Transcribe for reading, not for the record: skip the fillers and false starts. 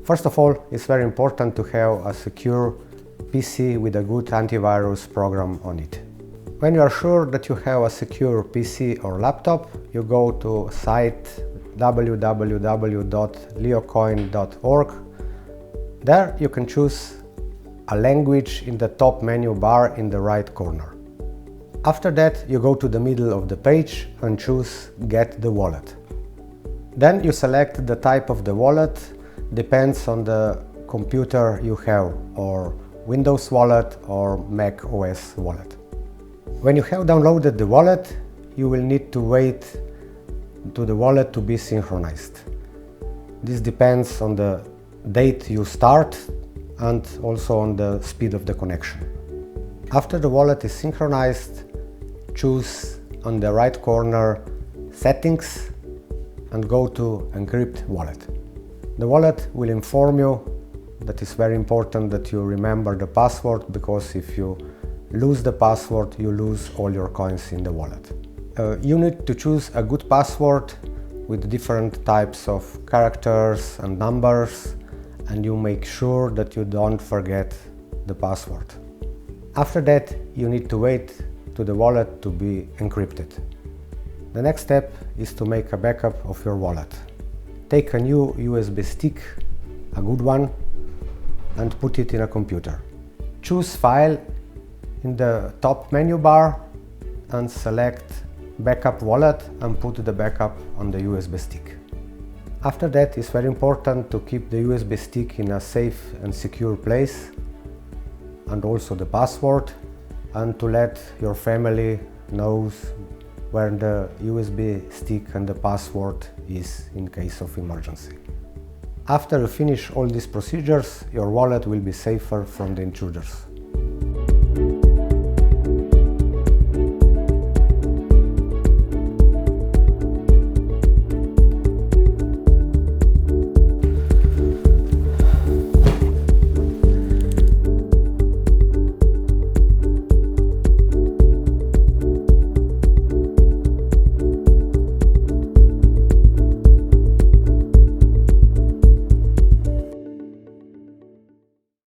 First of all, it's very important to have a secure PC with a good antivirus program on it. When you are sure that you have a secure PC or laptop, you go to site www.leocoin.org. There you can choose a language in the top menu bar in the right corner. After that, you go to the middle of the page and choose Get the wallet. Then you select the type of the wallet, depends on the computer you have, or Windows wallet or Mac OS wallet. When you have downloaded the wallet, you will need to wait to the wallet to be synchronized. This depends on the date you start and also on the speed of the connection. After the wallet is synchronized, choose on the right corner Settings and go to Encrypt Wallet. The wallet will inform you that it's very important that you remember the password, because if you lose the password, you lose all your coins in the wallet. You need to choose a good password with different types of characters and numbers, and you make sure that you don't forget the password. After that, you need to wait to the wallet to be encrypted. The next step is to make a backup of your wallet. Take a new USB stick, a good one, and put it in a computer. Choose File in the top menu bar and select Backup Wallet and put the backup on the USB stick. After that, it's very important to keep the USB stick in a safe and secure place, and also the password, and to let your family knows where the USB stick and the password is in case of emergency. After you finish all these procedures, your wallet will be safer from the intruders.